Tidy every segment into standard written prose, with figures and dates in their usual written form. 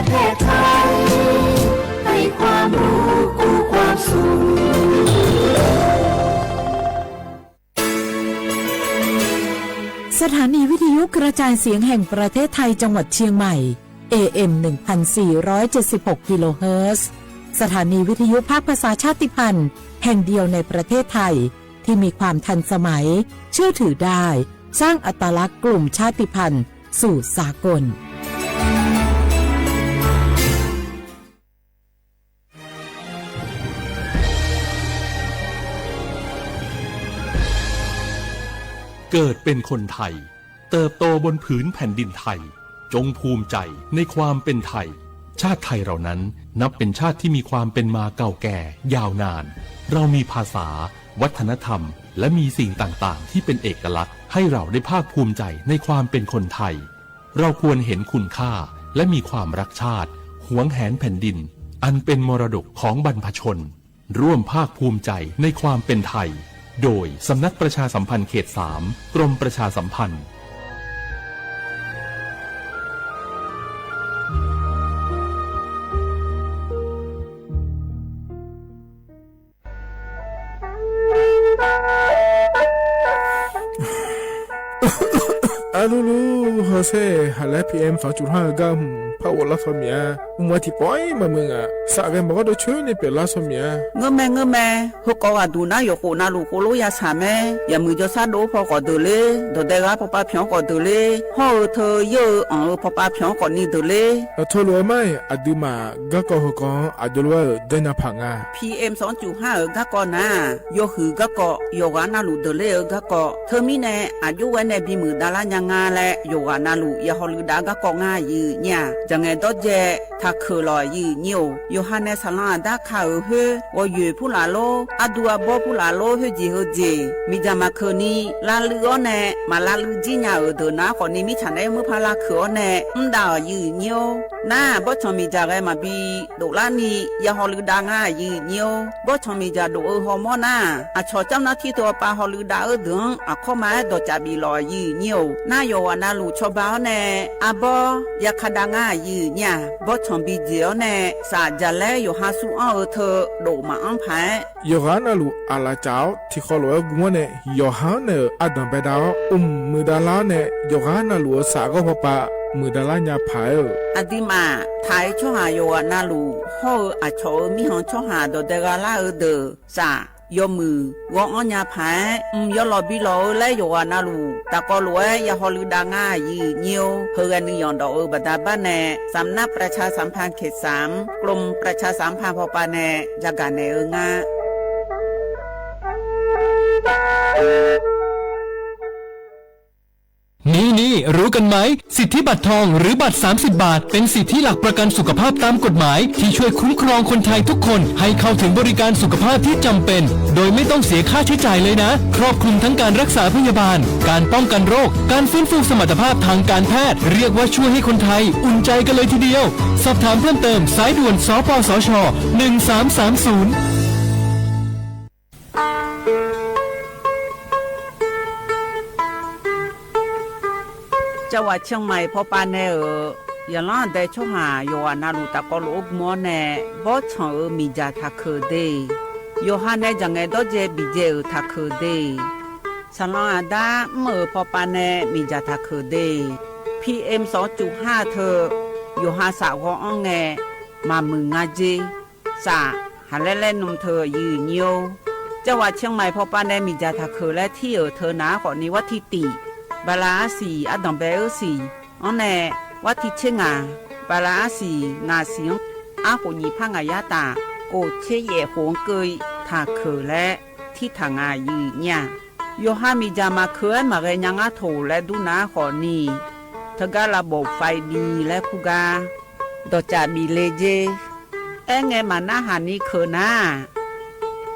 เทศไทยให้ความรู้กู้ความสุขสถานีวิทยุกระจายเสียงแห่งประเทศไทยจังหวัดเชียงใหม่ AM 1476 กิโลเฮิรตซ์สถานีวิทยุภาคภาษาชาติพันธุ์แห่งเดียวในประเทศไทยที่มีความทันสมัยเชื่อถือได้สร้างอัตลักษณ์กลุ่มชาติพันธุ์สู่สากลเกิดเป็นคนไทยเติบโตบนผืนแผ่นดินไทยจงภูมิใจในความเป็นไทยชาติไทยเรานั้นนับเป็นชาติที่มีความเป็นมาเก่าแก่ยาวนานเรามีภาษาวัฒนธรรมและมีสิ่งต่างๆที่เป็นเอกลักษณ์ให้เราได้ภาคภูมิใจในความเป็นคนไทยเราควรเห็นคุณค่าและมีความรักชาติหวงแหนแผ่นดินอันเป็นมรดกของบรรพชนร่วมภาคภูมิใจในความเป็นไทยโดยสำนักประชาสัมพันธ์เขต 3 กรมประชาสัมพันธ์อาลูลูเฮเซ่ฮัลโหลพีเอ็ม2.5กัมพาวลาสเมียมัวที่ปอยมามึงอ่ะสักแกบอกว่าดูช่วยนี่เป็นลาสเมียเงื้อแม่ฮกกอดูนะอยู่โคนาลูโคโลยาสาแม่อย่ามือจะซาโดพอก็ดูเลยโดดได้ว่าพอป้าเพียงก็ดูเลยห่อเธอเยอะพอป้าเพียงก็นี่ดูเลยทลวยไม่อดูมาก็ก็ฮกอดูว่าเดินพังอ่ะ PM 2.5ก็ก็นะโยหือก็ก็โยกานาลูดูเลยก็ก็เธอมีแน่อายุวันในบีมือดารายังงาและโยกานาลูยาฮอลูดาก็ก็ง่ายยืเนี่ยจังไงดอเจถ้าคือลอยยืเหนียวโยฮันเนสลาดาข่าวเฮว่าอยู่ผู้ลาโลอดัวบอผู้ลาโลเฮจีเฮจีมีจามาคืนนี้ลาลือเน่มาลาลือจีน่าเดินนะคนนี้มีฉันได้มือพาลาคือเน่ดาวยืเหนียวน่าบ่ชมีจาไงมาบีดูลานี่ยาฮอลือดาง่ายยืเหนียวบ่ชมีจาดูฮอร์โมน่าอาชอเจ้าหน้าที่ตัวปาฮอลือดาดึงอาข้อมาดจาบีลอยยืเหนียวน่าโยวานาลูชอบาเน่อาบอยาคดาง่ายยืเนี่ยบ่ชมบีเจียวเน่สาจะแล้วอยู่หาสู้เอาเธอโดมาอังไผ่ยกานาลูอาลาเจ้าที่เขาลอยกัวเน่ยกาเน่อดัมเบดาวมือดาลาเน่ยกานาลูสาก็พอปะมือดาลาญาไผ่อดีมาไทยช่วหาโยนาลูห่ออาชอมีหอนช่วหาโดเดกาลาเดอสายมือวงอัญญาไผ่ยอลอบิโลและโยนาลูตะกอลวยยาฮอลูดาง่ายยีเนียวเฮกันนิยอนดอกบัดาบ้านแน่สำนักประชาสัมพันธ์เขต 3 กรมประชาสัมพันธ์พอปาแน่จาการแน่งานี่รู้กันไหมสิทธิบัตรทองหรือบัตร30 บาทเป็นสิทธิหลักประกันสุขภาพตามกฎหมายที่ช่วยคุ้มครองคนไทยทุกคนให้เข้าถึงบริการสุขภาพที่จำเป็นโดยไม่ต้องเสียค่าใช้จ่ายเลยนะครอบคลุมทั้งการรักษาพยาบาลการป้องกันโรคการฟื้นฟูสมรรถภาพทางการแพทย์เรียกว่าช่วยให้คนไทยอุ่นใจกันเลยทีเดียวสอบถามเพิ่มเติมสายด่วนสปสช1330จังหวัดเชียงใหม่พอปานแน่อย่าล่าได้ช่วหาโยนาลูตะกอลูกมอแน่บ่ชอมีจาทักคือเดโยฮันเนจังไงดอเจบิเจทักคือเดสลาดาเมื่อพอปานแน่มีจาทักคือเด PM 2.5 เธอโยฮาสาวของแงมามึงงาเจสาหาเล่นนุ่มเธอยืนโยจังหวัดเชียงใหม่พอปานแน่มีจาทักคือและที่เธอหนาก่อนนี้วัดที่ติบาลาสีอดัมเบลสีอันแน่วัดที่เชงาบาลาสีงาเสียงอาหุญีพังอายาตาโกเชเยหงเกยทาเคและที่ทางอายืเนี่ยโยฮามีจามาเคยมาเรยังอาโถและดูนาขอนีเธอก็ระบบไฟดีและพูกาดจามีเลเจไงมาหน้าหานี้เคนา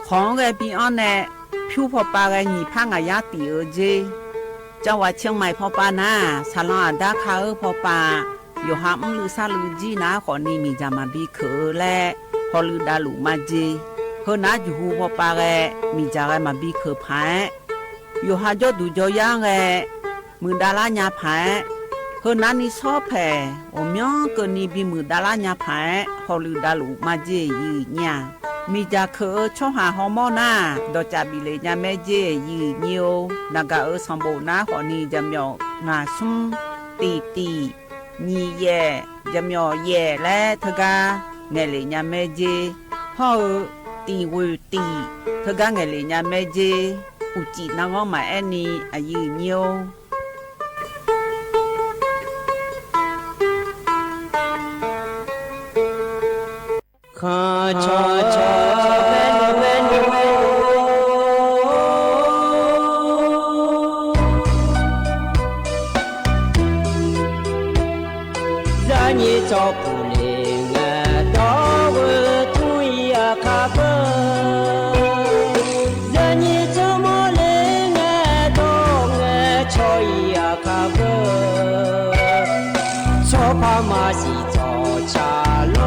ของไงปีอันแน่ผิวพอปาไงญีพังอายาตีเจจังหวัดเชียงใหม่พอปานาสาลาดาคาพอปาโยฮามลือซาลือจีนาขอนี่มีจามาบีเคและพอลือดาลูมาจีเฮนาจูฮูพอปาแกมีจาแกมาบีเคพายโยฮาจอดูจอย่างแกมือดาลาญาพายเฮ นานี่ชอบแผ่โอมยองก็นี่บีมือดาลาญาแผ่ฮอลือดาลูมาเจยืญามีจาเคอชอหาฮอมอนาดอจาบิเลญาแม่เจยืเนียวนากาสัมโบนาขอนี่จำยองงาซุมตีညီရဲ့จำยอแย่และทกาเงลิญาแม่เจฮอตีวตีทกาเงลิญาแม่เจอุจินางอมาแอนี่อายืเนียวข้าชอเป็นรานีจอปูเลงดาวทุยคาเบรานีจอมเลงดองชอยคาเบชอพามาสิจอชาโล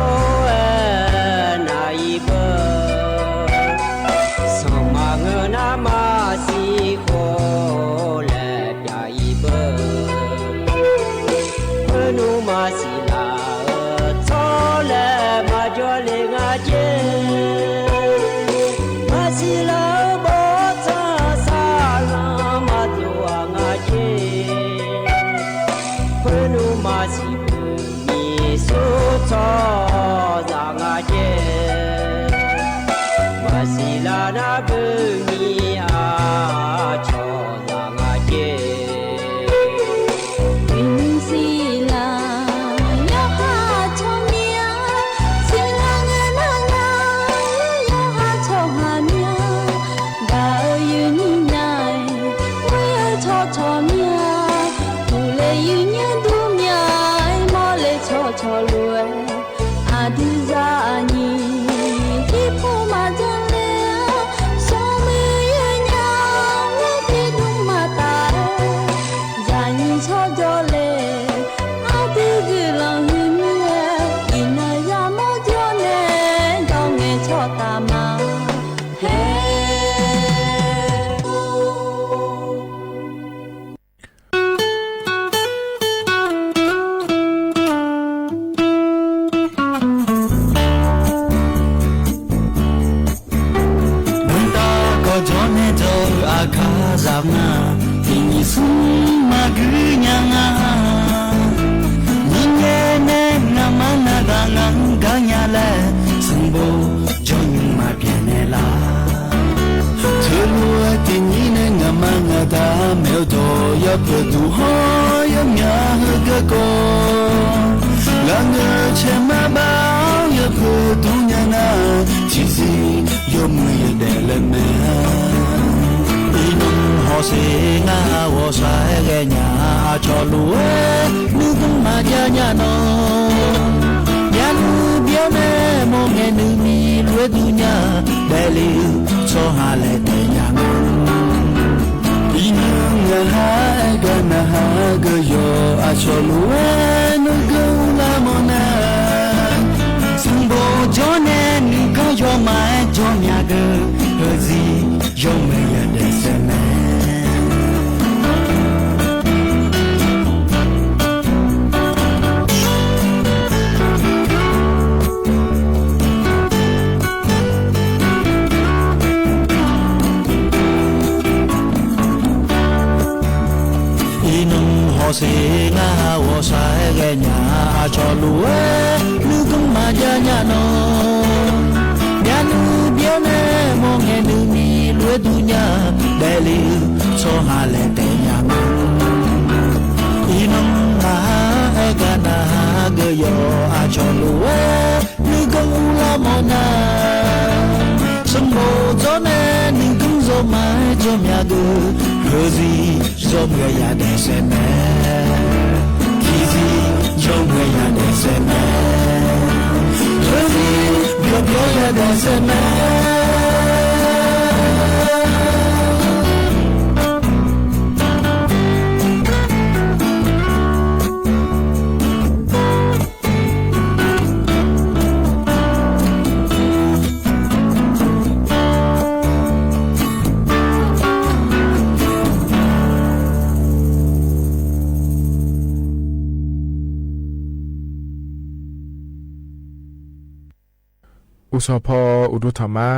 อุสพออุดุธรรมะ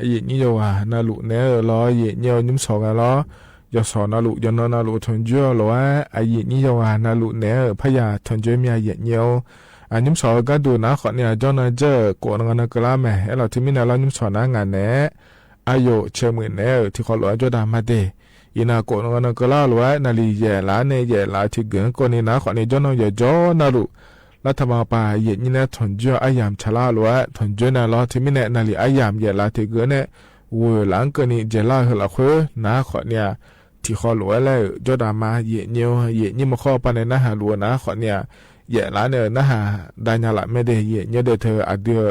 เย็นนี่ว่านาลุเนอล้อเย็นเนี่ยยิ้มสองกันล้อยอสอนาลุยอนนาลุทนจ่อล้อเย็นนี่ว่านาลุเนอพยาทนจ่อมีเย็นเนี่ยยิ้มสองก็ดูนะขอเนี่ยจอนเจอกวนกันกล้าแม่เราที่มีนาล้อยิ้มสองนะงานเน่อายุเชื่อมือเนอที่ขอล้อจ่อดามาเดยินากวนกันกล้าล้อนาลีเย่ล้านเนเย่ล้าที่เกินคนนี้นะขอเนี่ยจอนอย่าจ่อนาลุรัฐบาลป่าเย็นนี่นะทนจ่ออายามชะลาล้วนทนจ่อน่ะล้อที่มีเนี่ยนาลีอายามเย่ล้าที่เกินเนี่ยวัวหลังก็นี่เจล่าเหล่าคุน้าขอเนี่ยที่ขอล้วนแล้วจ่อดามาเย็นนี่มาข้อปันในนะฮะล้วนนะขอเนี่ยเย่ล้าเนี่ยนะฮะได้ยาละไม่ได้เย็นเนี่ยเดเธออดีต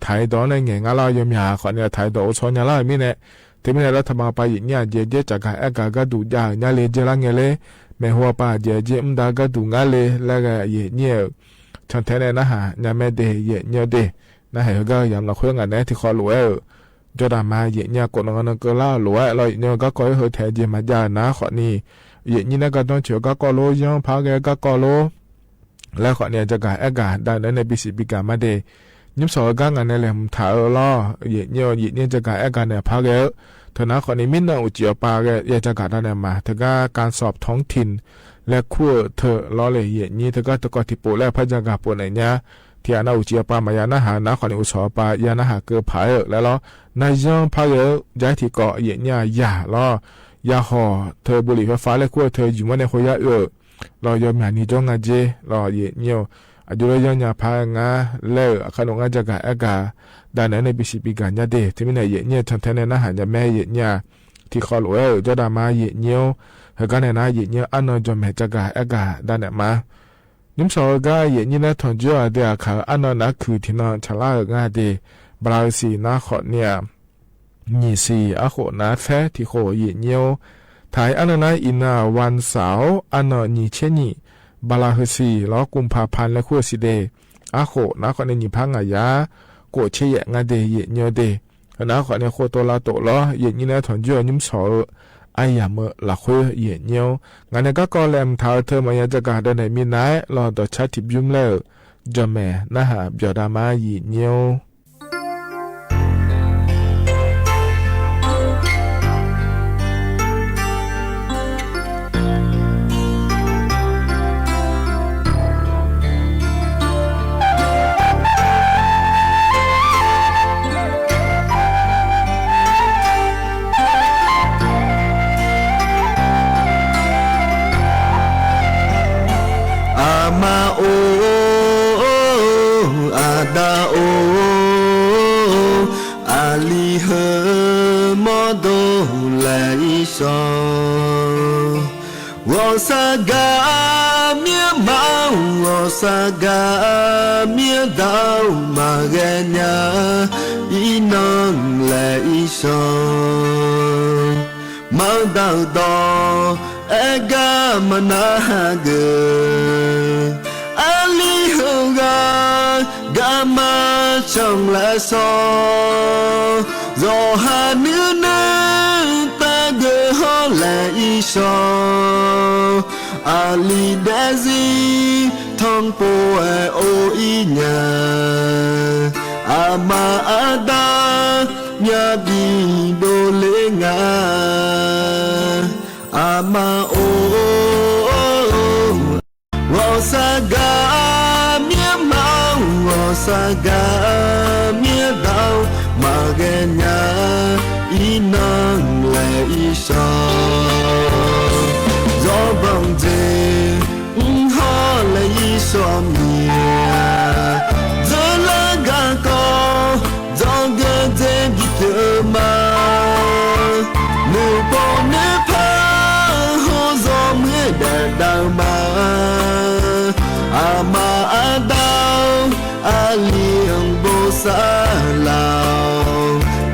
ไทยตอนในเงี้ยงาลายมยาขอเนี่ยไทยตอนชอนยาละมีเนี่ยที่มีเนี่ยรัฐบาลป่าเย็นเนี่ยเจจากการก็ดูยาเนี่ยเลยเจล่าเงี้ยเลยแม่หัวป่าเจมดาก็ดูงาเลยแล้วก็เย็นเนี่ยฉันแทนเนี่ยนะฮะเนี่ยไม่ได้เย็นเนี่ยเดนะฮะก็ยามเราคุยกันเนี่ยที่ขอล้วนจอดามาเย็นเนี่ยกดนอนก็ล่าหลัวเราเนี่ยก็คอยเหอแทนเจมาจานะขอนี่เย็นนี่นะก็ต้องเชื่อก็กอโลยังพาแกก็กอโลแล้วขอเนี่ยจะการได้ในปีสิปีกามาเดยิ้มสอก็งานในแหลมถาล้อเย็นเนี่ยจะการเนี่ยพาแกเถอะนะขอนี่มินอุจิปาแกอยากจะการได้มาเถอะก็การสอบท้องถิ่นและคู่เธอล้อเลยเย็นนี่เถอะก็ตะกอที่ปูและพระจักรปูไหนเนี่ยที่อาณาอุจิปามายานะหานะขอนี่อุสอปายานะหาเกือผายแล้วล้อนายยังพาแกย้ายที่เกาะเย็นเนี่ยอย่าล้อยาห่อเธอบุหรี่ไฟฟ้าและคู่เธออยู่มาในหัวยารอยอมหานิจงอาเจรอเย็นเนี่ยอายุระยะยาพางาเล่ขนมอาจจะกะกาด้านในปีสิปีกันยาเดที่มีในเย็นเนี่ยทันทีในนะหาจะแม่เย็นเนี่ยที่ขอหลวงจะดามาเย็นเนี่ยเหตุการณ์ในนั้นเย็นเนี่ยอันนั้นจะแม่จะกะด้านไหนมานิมสอก็เย็นเนี่ยทนจ่อเดียขาอันนั้นนักคือที่นั่นชะลางาเดบราซิลนักขอเนี่ยนี่สิอาโคนัดแท้ที่โคเย็นเนี่ยไทยอันนั้นอินาวันเสาร์อันนั้นนี่เช่นนี้บาลาเฮซีล้อกุมภาพันธ์และคู่สิเดอาโคนักขอเนี่ยพังอายาโกเชียงาเดเย็นเนี่ยเดนักขอเนี่ยโคโตลาโตล้อเย็นเนี่ยทนจ่อนิมสอไอ้ยามหลักคุยเย็นเนี่ยงานนี้ก็แลมท้าเธอมายาจะการได้ในมีนายรอต่อชาติบิมแล้วจอมแม่นะฮะเบียดามาเย็นเนี่ย我萨嘎咩毛，我萨嘎咩刀，马个伢伊能来上，毛刀刀哎嘎么那个，阿里后个嘎嘛上来上，若哈女呢？个好来一首，阿里的西汤波哎哦一年，阿妈阿达呀比多灵啊，阿妈哦，我萨嘎面毛，我萨嘎面刀，马个伢伊能。一生，若帮着好了一双面，这那个高，这个在比特嘛，你帮你怕好什么的当嘛，阿妈阿刀阿灵不撒老，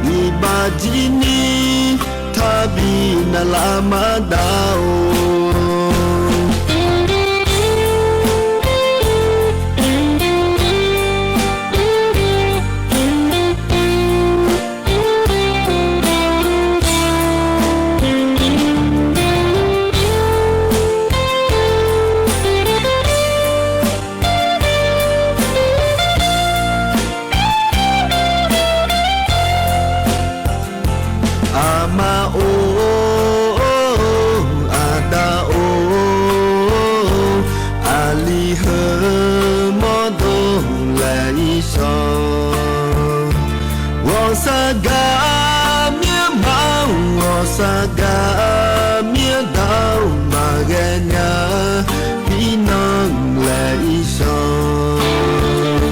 你把吉尼。Tapi na lama daw กาเมียเมาโอสกาเมียดาวมาเกญาพี่น้องและอีสาน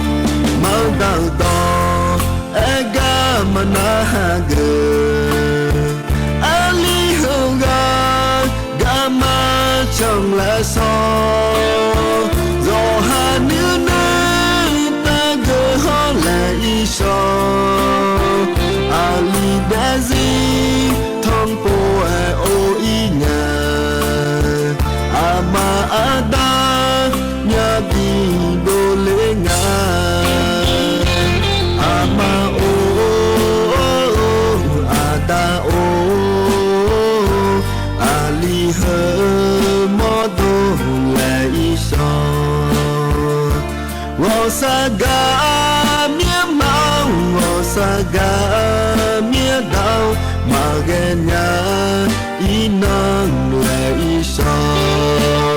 เมาดาวตอเอกามานาเกอาลีโฮกากามาช่องและซอรอหาเนื้อเนื้อตาเกอฮอและอีสานอาลีเดซีทองโปเอโออีญาอามาอาดาญาบีโดเลงาอามาโออาดาโออาลีเฮมอโดและอีสานวอสกาเมียเมาวอสกาเมียดาวมาเกญาอีนางและอีสา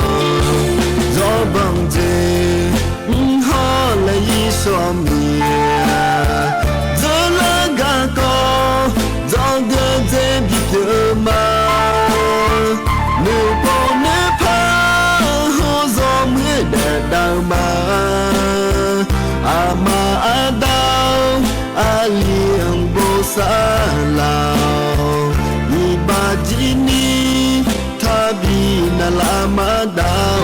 นรอบังเจฮอและอีสานเมียจอลากาโกจอเกเจบิเดมาเนื้อปอเนื้อพาฮอซอเมื่อแดดดาวมาอามาอาดาวอาเลียงโบซาลาวอีบาจินีทาบีนาลามาดาว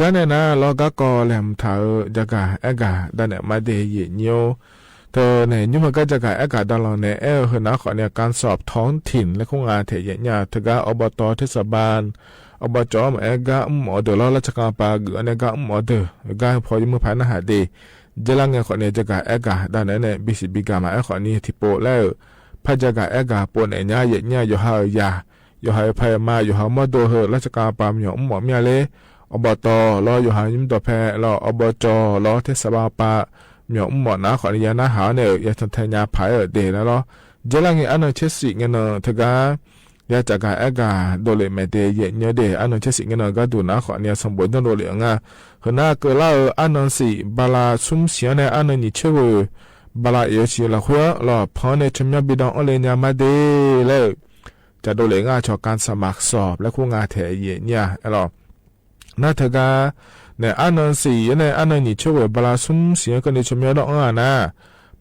กันนะลอกะกอแหลมถาจักะเอกาดันมาเดยเนียวเธอเนี่ยยุมก็จักะเอกาดอลเนี่ยหนะขอเนี่ยการสอบท้องถิ่นและคงอาเทยญาทกาอบตเทศบาลอบจอมเอกาหมอเดลราชการปากอันกาหมอเดกาพอยุมผ่านหาเดจลังขอเนี่ยจักะเอกาดันเนี่ยบิสิบิกามาขอนี่ที่โปแล้วพะจักะเอกาปนญาเยญาอยู่หายาอยู่หายพยมาอยู่หาหมอโดเฮราชการปามหยอมหมอเมียเลอบตรออยู่หายุมตัวแพรรออบจรอเทศบาลปะเหมียวหมอนะขออนุญาตนะหาเนี่ยอยากทำแทนยาผายเดแล้วรอเจลังอันนั้นเชสิเงินทกายาจากเอกาโดเลเมเดเยเนเดอันนั้นเชสิเงินก็ดูนะขอเนี่ยสมบูรณ์ต้องโดเลงอ่ะคือน่าเกิดแล้วอันนั้นสิบาลาซุ่มเสียในอันนั้นนี่เชื่อบาลาเอชิละหัวรอพอในชมยาบิดองอเลญามาเดเลยจะโดเลงอ่ะชอการสมัครสอบและคู่งานเทเยเนี่ยรอนาทกาเนี่ยอันนั้นสิเนี่ยอันนั้นนี่ช่วยบาลาซุ่มเสียกันในชมยอดอ่ะนะ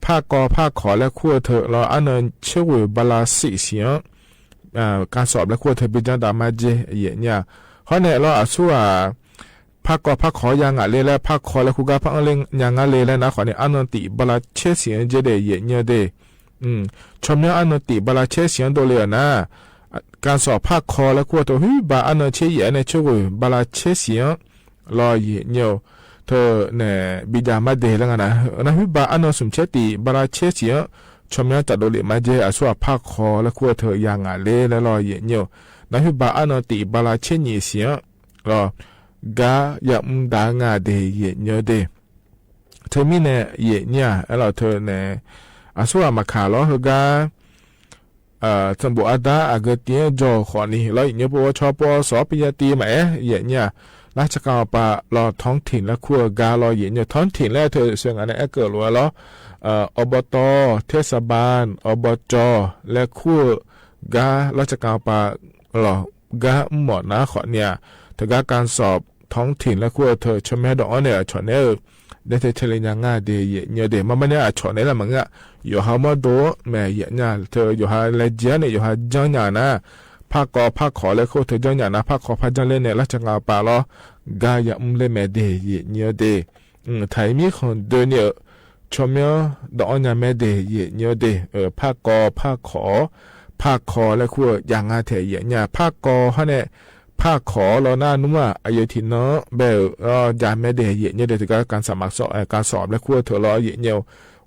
ภาคกอภาคขอและขั้วเธอเราอันนั้นช่วยบาลาสิเสียการสอบและขั้วเธอเป็นจังดามาเจเนี่ยเพราะเนี่ยเราอาศัยภาคกอภาคขอยังอ่ะเลยและภาคขอและคู่กับภาคเล่งยังอ่ะเลยแล้วนะขอเนี่ยอันนั้นติบาลาเชเสียเจเดเนี่ยเดชมยออันนั้นติบาลาเชเสียโดเลยนะการสอบภาคคอและขั้วตัวบาอันนั้นเชียในช่วยบาลาเชเสียรอเยเนียวเธอเนี่ยบิดามาเดแล้วกันนะบาอันนั้นสมเชติบาลาเชเสียชมยังจัดโดเลมาเจอาสวะภาคคอและขั้วเธอยังอ่ะเลและรอเยเนียวนะบาอันนั้นติบาลาเชนีเสียรอกายามุดางาเดเยเนียวเดเธอมีเนี่ยเยเนี่ยแล้วเธอเนี่ยอาสวะมาขาล้อเฮกาสมบูรณ์ได้อาเกตีจอขอนี่แล้วอย่างเงี้ยพวกชอบพวกสอบปริญญาตรีไหมอย่างเงี้ยราชการปะรอท้องถิ่นและขั้วกาลออย่างเงี้ยท้องถิ่นแล้วเธอเสียงอันนี้เกิดรัวแล้วอบตเทศบาลอบจและขั้วการาชการปะรอกาหมดนะขอเนี่ยถึงการสอบท้องถิ่นและขั้วเธอชมแม่ดอกเนี่ยชนเนี่ยได้เทเลยังง่ายเดียเนี่ยเดี๋ยวมันเนี่ยชนเนี่ยละมึงอ่ะอยู่หามาดูแม่เนี่ยเธออยู่หาเลเจนอยู่หาจังเนี่ยนะภาคกอภาคขอและคู่เธอจังเนี่ยนะภาคขอภาคจังเล่นเนี่ยราชการปาล้อกายมุเลแม่เดียเนี่ยเดไทยมีคนเดินเนี่ยชมเนี่ยดอกเนี่ยแม่เดียเนี่ยเดภาคกอภาคขอภาคขอและคู่ยังง่ายเทียเนี่ยภาคกอฮะเนี่ยภาคขอเราหน้านุ่มอายุที่เนาะแบบยามแม่เดียเนี่ยเดี๋ยวถึงการสมัครสอบการสอบและคู่เธอรอเนี่ย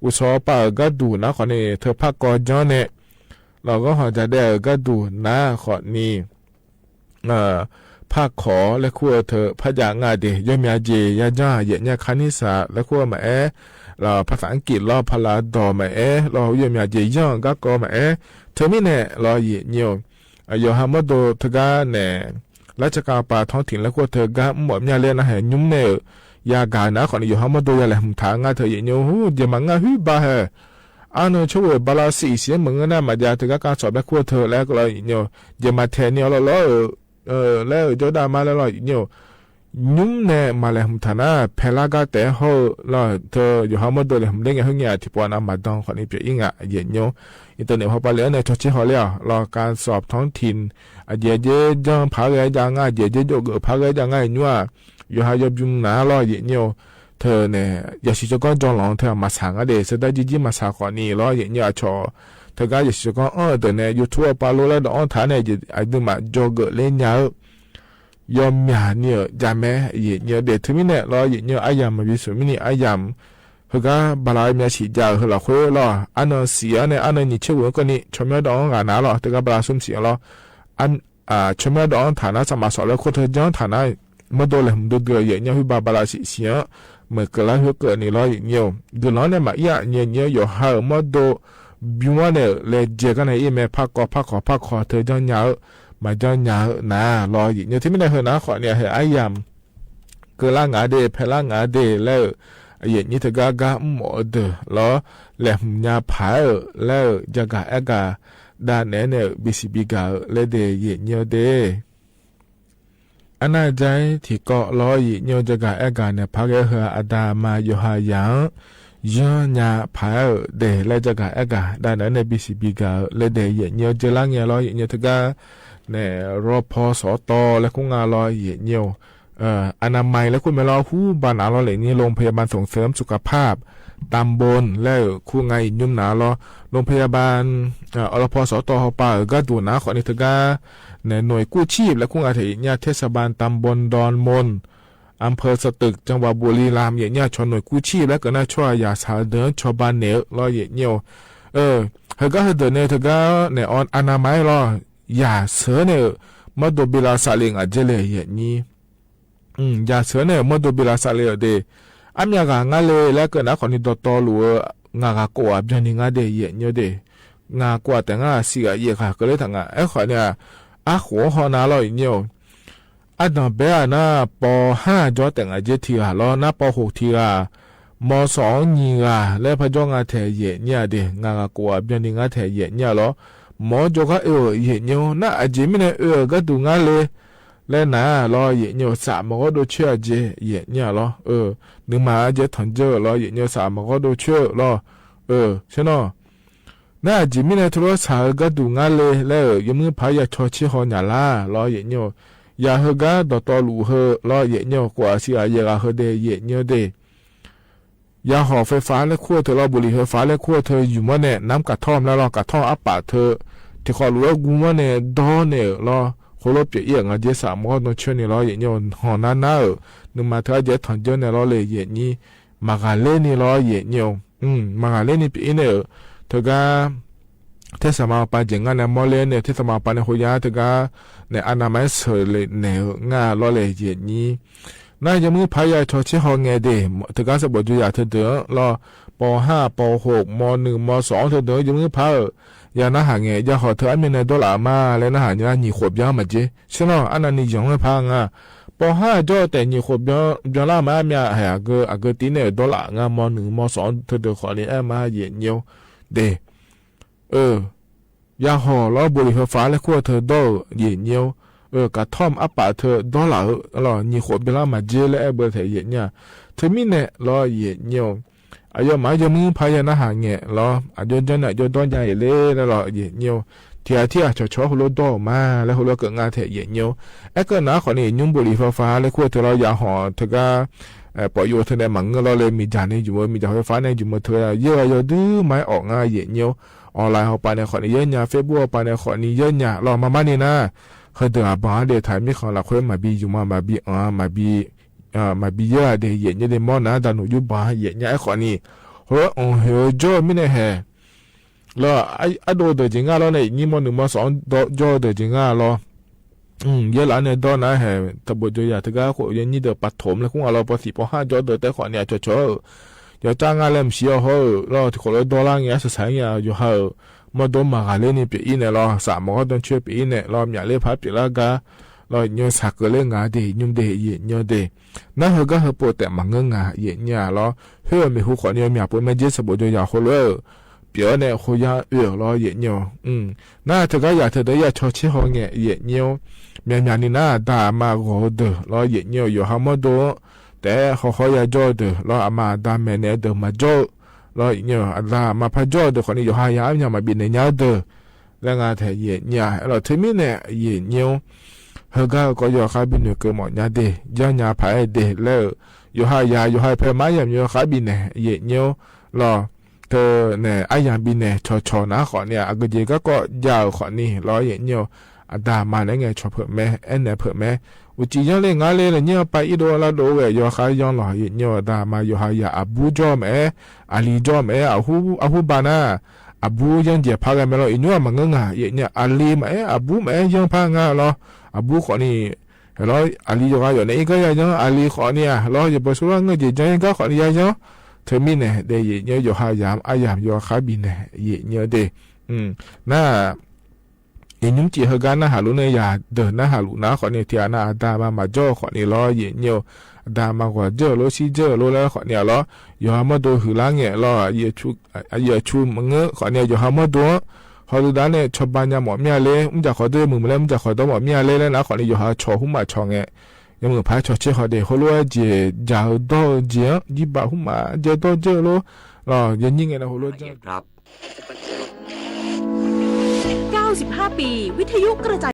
อุศปาก็ดูนะขอนี่เธอภาคกอย้อนเนี่ยเราก็หอจะได้ก็ดูนะขอนี่ภ ภาคขอและขั้วเธอพระยางาเดยอมยาเจยาจ้าเยญาคานิสาและขั้วมาเราภาษาอังกฤษเราพลาดอมาเรายอมยาเจย่องก็ก็มาเธอไม่แน่เราเยเนียวโยฮามาโดเธอกาแน่ราชการป่าท้องถิ่นและขั้วเธอกาหมดยาเล่นนะเหยุ่มเนยากานะขอนโยฮามาโดยาแหลมทางงาเธอเยเนียวหูเดี๋ยวมันงาหืบาเฮอันช่วยบาลาสีเสียมึงนะมาจากเธอการสอบและขั้วเธอแล้วก็เราเนียวเดี๋ยวมาแทนเนียวเราแล้วจอดามาแล้วเนียวยุ่มเนี่ยมาเลยผมฐานะเพลากาแต่เขาเราเธออยู่ห้องมาดูเลยผมเล่นกับเฮงยาที่ปวนามาดองคนนี้เปลี่ยนอ่ะเย็นโยอินเทอร์เน็ตพอไปแล้วเนี่ยชดเชยเขาแล้วรอการสอบท้องถิ่นเย็นจังพาเกยจังง่ายเย็นโยกพาเกยจังง่ายนัวอยู่หายยุ่มหนารอเย็นโยเธอเนี่ยอยากสิจะก้อนจองหลงเธอมาสั่งอะไรสุดท้ายจีมาสั่งคนนี้รอเย็นโยชอเธอก็อยากสิจะก้อนเดี๋ยวเนี่ยยูทูบปาโลแล้วดอนฐานเนี่ยไอ้ดูมาโจกเล่นยายอมหยาเนี่ยจำแม่เย็นเด็ดถึงมิเนี่ยรอเย็นเนี่ยอายามมาวิสุมินี่อายามเฮก็บาลายมีฉีดยาเฮละคุยรออันนั้นเสียเนี่ยอันนั้นนี่เชื่อว่าก็นี่ชมยอดองงานน่ะรอแต่ก็บาลาสุ่มเสียรออันชมยอดองฐานะสมาสอแล้วคนเธอจ้องฐานะมาโดนเลยดูเดือดเย็นเนี่ยคือบาลาสีเสียเมื่อเกิดแล้วเกิดนี่รอเย็นเนี่ยดูน้องเนี่ยมาเนี่ยเนี่ยอยู่หามาโดบิวเนี่ยเลยเจอกันในอีเมลพักขอเธอจ้องยาวมาจ้องยาวนะรออยู่ที่ไม่ได้เหรอนะขอเนี่ยเหรอไอ้ยามเกล่างาเดเพล่างาเดแล้วอย่างนี้เธอกากาหมดเดอแล้วแหลมยาผาแล้วจะกาเอกาด้านเนี่ยบิสิบิกาเลยเดย์เยอะเดอันนั้นใจที่เกาะรออยู่จะกาเอกาเนี่ยพักเหรออาดามาอยู่หายังย้อนยาผาเดแล้วจะกาเอกาด้านเนี่ยบิสิบิกาเลยเดย์เยอะจะล่างเยอะรออยู่เธอกาเนี่ยรอพอสอตอและคงงานรอเยี่ยวอนามัยและคุณไม่รอหูบ้านหนาเราเลยนี่โรงพยาบาลส่งเสริมสุขภาพตำบลและคู่ไงยุ่มหนารอโรงพยาบาลรพสตเขาป่าก็ดูนะขอนิทกาเนี่ยหน่วยกู้ชีพและคู่งานเนี่ยเทศบาลตำบลดอนมนอำเภอสตึกจังหวัดบุรีรัมย์เนี่ยชนหน่วยกู้ชีพและก็น่าช่วยยาสาเดินชาวบ้านเนี่ยรอเยี่ยวเธอก็เดินเนี่ยเธอก็เนี่ยอนามัยรอยาเสือเนี่ยมาดูบิลาซาเลงอาเจเลยอย่างนี้ยาเสือเนี่ยมาดูบิลาซาเลเดอันยากางาเลยแล้วก็นะคนนี้ตัวโตหลัวงากากว่าแบบนี้งาเดย์เยอะเดงากว่าแต่งาเสียเยอะค่ะก็เลยทางไอ้คนเนี่ยหัวหอนาลอยเนี่ยอันนั้นเบอนะป.5 จอแต่งอาเจทีอ่ะแล้วนะป.6 ทีอ่ะม.2 นี่อ่ะแล้วพอจงอาเทเยเนี่ยเดงากากว่าแบบนี้งาเทเยเนี่ยแล้วหมอจก็เย็นอยู่น่าอาจจะไม่ได้ก็ดูงานเลยแล้วนะรอเย็นอยู่สามก็ดูเชื่อเจเย็นเนี่ยรอนึกมาอาจจะทันเจอรอเย็นอยู่สามก็ดูเชื่อรอใช่เนาะน่าอาจจะไม่ได้ทุกสาวก็ดูงานเลยแล้วยังมือพายชอชิฮอนาลารอเย็นอยู่ยาเฮก็ดตอลูเฮรอเย็นอยู่กว่าสิอาเยกาเฮเดเย็นอยู่เดยาห่อไฟฟ้าและขั้วเธอรอบุหรี่ไฟฟ้าและขั้วเธออยู่มาเนี่ยน้ำกระท่อมแล้วรอกระท่อมอัปปะเธอที่เขารู้ว่ากูว่าเนี่ยดอเนี่ยรอเขาลบเจี๋ยงอาเจสามก็ต้องเชื่อเนี่ยรออย่างเงี้ยหอนั่นน่ะนึกมาเธออาเจถอนเจอเนี่ยรอเลยอย่างนี้มากาเล่นี่รออย่างเงี้ยมากาเล่นี่ปีเนี่ยเธอก็เทศมาปาเจงานเนี่ยมอเล่เนี่ยเทศมาปาเนี่ยหัวยาเธอก็เนี่ยอนามัยเสเลยเนี่ยงารอเลยอย่างนี้น่าจะมือพายาชอชิฮอไงเดเธอก็สบจุยาเธอเดือรอป.5 ป.6 ม.1 ม.2 เธอเดือจะมือพายยาหน้าหางเงี้ยยาขอเธออันเป็นในดอลลาร์มาแล้วหน้าหางเนี่ยหนีขวบยามาเจใช่เนาะอันนั้นนี่ยังไม่พังป.5 จ่อแต่หนีขวบยาละมาเมียหายก็ตีเนี่ยดอลลาร์ม.1 ม.2 เธอเดือขอเลยมาเย็นเยียวเดยาห่อล้อบุหรี่ไฟฟ้าและขั้วเธอดอเย็นเยียวกระท่อมอัปปะเธอดอลลาร์หนีขวบยาละมาเจและเบอร์เธอเย็นเนี่ยเธอมีเนี่ยล้อเย็นเยียวอายุมาจะมือพายนะหางเงี้ยรออายุจันอายุต้นใหญ่เลยแล้วรอเย็นเยียวที่ชอหัวโลดอมาแล้วหัวโลเกิดงานเถเย็นเยียวก็นะขอนี่ยุ่งบุหรี่ไฟฟ้าแล้วขั้วเธอเรายาห่อเธอก็ปล่อยโยเธอในหมังเราเลยมีจานในอยู่มีจานไฟฟ้าในอยู่มือเธอเยอะดื้อไม้ออกง่ายเย็นเยียวออนไลน์เขาไปในขอนี่เยอะเนี่ยเฟซบุ๊กไปในขอนี่เยอะเนี่ยรอมาบ้านนี่นะเคยเดือดบ้าเดี๋ยวถ่ายไม่ขอละค่อยมาบีอยู่มาบีมาบีเยอะเดี๋ยวเย็นเดี๋ยวมอนะดันหนูอยู่บ้าเย็นเนี่ยไอ้ขอนี่เฮ้ยจ่อไม่ได้แห่แล้วไอ้โดดจริงอ่ะแล้วเนี่ยนี่ม.1 ม.2จ่อจริงอ่ะแล้ว เยอะแล้วเนี่ยตอนนั้นแห่ตะบดอยากถึงก็ขอยันนี่เดือปัดถมแล้วคงเอาเราปสี่ปห้าจอเดือแต่ขอเนี่ยเฉยๆอย่าจ้างงานเล่มเสียเหรอเราที่ขอเราดอลลาร์เงี้ยสุดท้ายเนี่ยอยู่เหรอมาโดนมาหาเล่นนี่ปีนี้เนี่ยเราสามก็ต้องช่วยปีนี้เนี่ยเราอยากเล่นพับปีละก็เราเนี่ยสักเล่นงานเดียยุ่งเดียเนี่ยเดียนั่นเหรอก็เหรอปวดแต่มังเงินงานเนี่ยเราเฮ้ยมีหัวขอเนี่ยมีอะไรไม่เจอสบอยากขอเลยเปียเนี่ยขอยาเราเนี่ยน่าจะก็อยากเธอได้อยากชดเชยเขาเนี่ยမြန်နီနာဒါမာဂိုဒလောယေညိုယဟမဒိုတဲခေါခေါယာဂျောဒလောအမာဒါမဲနေဒမဂျောလောညိုအလာမဖဂျောဒခနီယဟာယာညမဘိနေညာဒလငါတဲ့ယေညာအဲ့တော့သမီးနဲ့ယေညိုဟဂါကိုယခါဘိနကမောညာဒေဂျညာဖိုင်ဒေလေယဟာယာယဟာဖဲမယမြောခါဘိနေယေညိုလောเธอเนี่ยไอ้ยาบินเนี่ยชอนะขอเนี่ยอากเจก็ยาวขอนี่ร้อยเงี้ยอาดามาแล้วไงชอเผื่อแม่เอ็นเนี่ยเผื่อแม่อุจิยังเล่งานเลยเนี่ยไปอีโดละโดเวยยอขายย้อนหล่อเนี่ยอาดามายอหายาอบูจอมอาลีจอมอาหูบานาอบูยังเจ็บพากันไปแล้วอีนัวมันงงอ่ะเนี่ยอาลีอบูยังพางาหรออบูขอนี่ร้อยอาลียออยู่ในอีกยังอาลีขอเนี่ยร้อยอย่าไปสู้เงี้ยเจยังก็ขอเนี่ยยังเธอมีเนี่ยเดี๋ยวเนี่ยอยู่หายามอายามอยู่ขาบินเนี่ยเนี่ยเดน่ายิ่งจีเหกันนะหาลุเนี่ยเดินนะหาลุนะขอเนี่ยที่อาณาดามาจ่อขอเนี่ยล้อเนี่ยดามากว่าเจอล้อซีเจอล้อแล้วขอเนี่ยล้ออยู่หามาดูหือล้างเนี่ยล้อเยชูมึงขอเนี่ยอยู่หามาดูพอดูด้านเนี่ยชอบบ้านยาหมอเมียเลยมึงจะขอด้วยมึงมาแล้วมึงจะขอตัวหมอเมียเลยแล้วนะขอเนี่ยอยู่หาชอหุ่มมาชอเนี่ยยังมือพายชอเชื่อเขาเดี๋ยวเขารู้ว่าเจี๋ยยาวโตเจี๋ยยี่บาหุ่มมาเจี๋ยโตเจี๋ยล้อยังยิ่งไงนะเขารู้จังครับ95 ปีวิทยุกระจาย